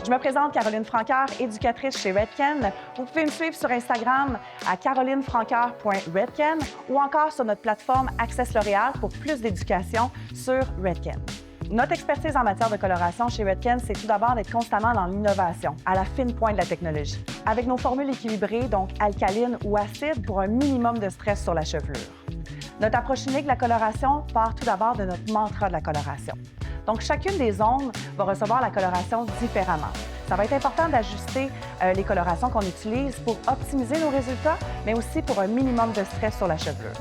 Je me présente Caroline Francoeur, éducatrice chez Redken. Vous pouvez me suivre sur Instagram à carolinefrancoeur.redken ou encore sur notre plateforme Access L'Oréal pour plus d'éducation sur Redken. Notre expertise en matière de coloration chez Redken, c'est tout d'abord d'être constamment dans l'innovation, à la fine pointe de la technologie, avec nos formules équilibrées, donc alcalines ou acides, pour un minimum de stress sur la chevelure. Notre approche unique de la coloration part tout d'abord de notre mantra de la coloration. Donc, chacune des zones va recevoir la coloration différemment. Ça va être important d'ajuster les colorations qu'on utilise pour optimiser nos résultats, mais aussi pour un minimum de stress sur la chevelure.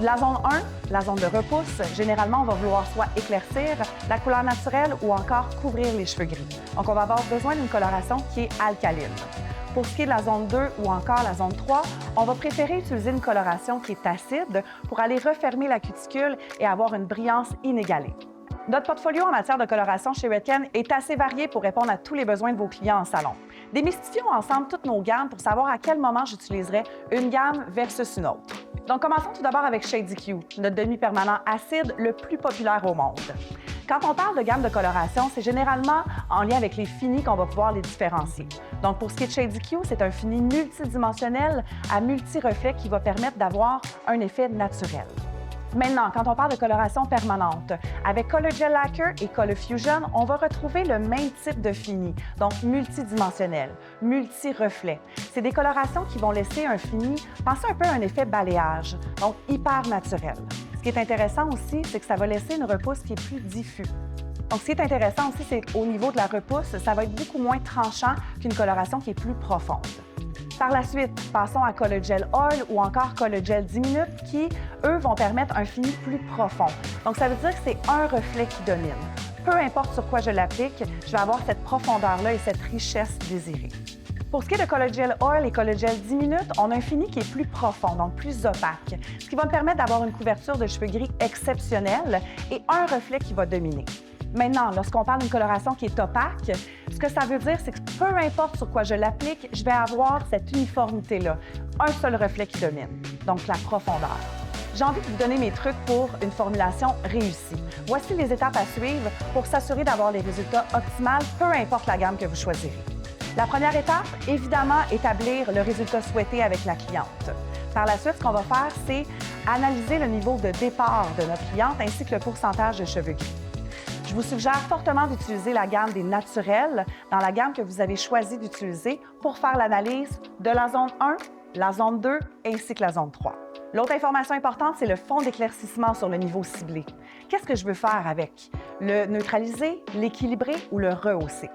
La zone 1, la zone de repousse, généralement, on va vouloir soit éclaircir la couleur naturelle ou encore couvrir les cheveux gris. Donc, on va avoir besoin d'une coloration qui est alcaline. Pour ce qui est de la zone 2 ou encore la zone 3, on va préférer utiliser une coloration qui est acide pour aller refermer la cuticule et avoir une brillance inégalée. Notre portfolio en matière de coloration chez Redken est assez varié pour répondre à tous les besoins de vos clients en salon. Démystifions ensemble toutes nos gammes pour savoir à quel moment j'utiliserai une gamme versus une autre. Donc, commençons tout d'abord avec Shady Q, notre demi-permanent acide le plus populaire au monde. Quand on parle de gamme de coloration, c'est généralement en lien avec les finis qu'on va pouvoir les différencier. Donc, pour ce qui est de Shady Q, c'est un fini multidimensionnel à multi-reflets qui va permettre d'avoir un effet naturel. Maintenant, quand on parle de coloration permanente, avec Color Gel Lacquer et Color Fusion, on va retrouver le même type de fini, donc multidimensionnel, multi-reflet. C'est des colorations qui vont laisser un fini, pensez un peu à un effet balayage, donc hyper naturel. Ce qui est intéressant aussi, c'est que ça va laisser une repousse qui est plus diffus. Donc, ce qui est intéressant aussi, c'est qu'au niveau de la repousse, ça va être beaucoup moins tranchant qu'une coloration qui est plus profonde. Par la suite, passons à Color Gel Oil ou encore Color Gel 10 minutes qui, eux, vont permettre un fini plus profond. Donc, ça veut dire que c'est un reflet qui domine. Peu importe sur quoi je l'applique, je vais avoir cette profondeur-là et cette richesse désirée. Pour ce qui est de Color Gel Oil et Color Gel 10 minutes, on a un fini qui est plus profond, donc plus opaque, ce qui va me permettre d'avoir une couverture de cheveux gris exceptionnelle et un reflet qui va dominer. Maintenant, lorsqu'on parle d'une coloration qui est opaque, ce que ça veut dire, c'est que peu importe sur quoi je l'applique, je vais avoir cette uniformité-là, un seul reflet qui domine, donc la profondeur. J'ai envie de vous donner mes trucs pour une formulation réussie. Voici les étapes à suivre pour s'assurer d'avoir les résultats optimaux, peu importe la gamme que vous choisirez. La première étape, évidemment, établir le résultat souhaité avec la cliente. Par la suite, ce qu'on va faire, c'est analyser le niveau de départ de notre cliente ainsi que le pourcentage de cheveux gris. Je vous suggère fortement d'utiliser la gamme des naturels dans la gamme que vous avez choisi d'utiliser pour faire l'analyse de la zone 1, la zone 2 ainsi que la zone 3. L'autre information importante, c'est le fond d'éclaircissement sur le niveau ciblé. Qu'est-ce que je veux faire avec? Le neutraliser, l'équilibrer ou le rehausser?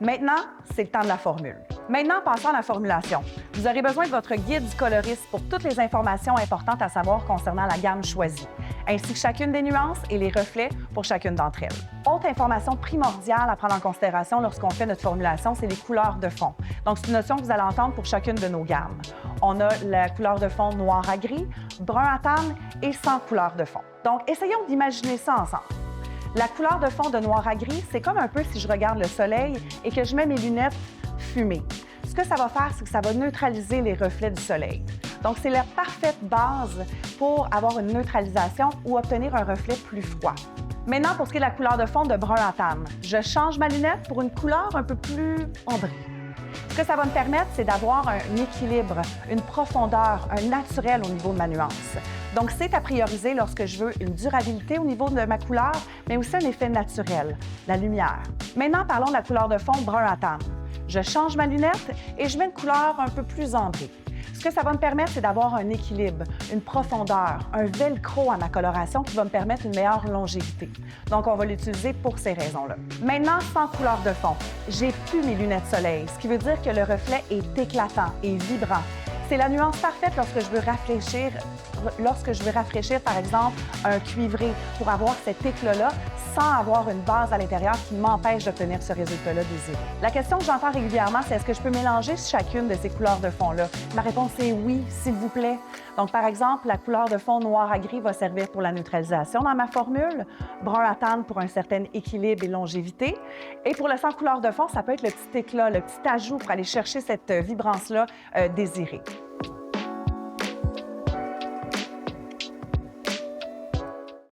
Maintenant, c'est le temps de la formule. Maintenant, passons à la formulation. Vous aurez besoin de votre guide du coloriste pour toutes les informations importantes à savoir concernant la gamme choisie, ainsi que chacune des nuances et les reflets pour chacune d'entre elles. Autre information primordiale à prendre en considération lorsqu'on fait notre formulation, c'est les couleurs de fond. Donc, c'est une notion que vous allez entendre pour chacune de nos gammes. On a la couleur de fond noir à gris, brun à terne et sans couleur de fond. Donc, essayons d'imaginer ça ensemble. La couleur de fond de noir à gris, c'est comme un peu si je regarde le soleil et que je mets mes lunettes fumées. Ce que ça va faire, c'est que ça va neutraliser les reflets du soleil. Donc, c'est la parfaite base pour avoir une neutralisation ou obtenir un reflet plus froid. Maintenant, pour ce qui est de la couleur de fond de brun à terne, je change ma lunette pour une couleur un peu plus ambrée. Ce que ça va me permettre, c'est d'avoir un équilibre, une profondeur, un naturel au niveau de ma nuance. Donc, c'est à prioriser lorsque je veux une durabilité au niveau de ma couleur, mais aussi un effet naturel, la lumière. Maintenant, parlons de la couleur de fond brun à terne. Je change ma lunette et je mets une couleur un peu plus ambrée. Ce que ça va me permettre, c'est d'avoir un équilibre, une profondeur, un velcro à ma coloration qui va me permettre une meilleure longévité. Donc, on va l'utiliser pour ces raisons-là. Maintenant, sans couleur de fond, j'ai plus mes lunettes soleil, ce qui veut dire que le reflet est éclatant et vibrant. C'est la nuance parfaite lorsque je veux rafraîchir, par exemple, un cuivré pour avoir cet éclat-là sans avoir une base à l'intérieur qui m'empêche d'obtenir ce résultat-là désiré. La question que j'entends régulièrement, c'est est-ce que je peux mélanger chacune de ces couleurs de fond-là? Ma réponse est oui, s'il vous plaît. Donc, par exemple, la couleur de fond noir à gris va servir pour la neutralisation dans ma formule, brun à terne pour un certain équilibre et longévité. Et pour le sans couleur de fond, ça peut être le petit éclat, le petit ajout pour aller chercher cette vibrance-là désirée.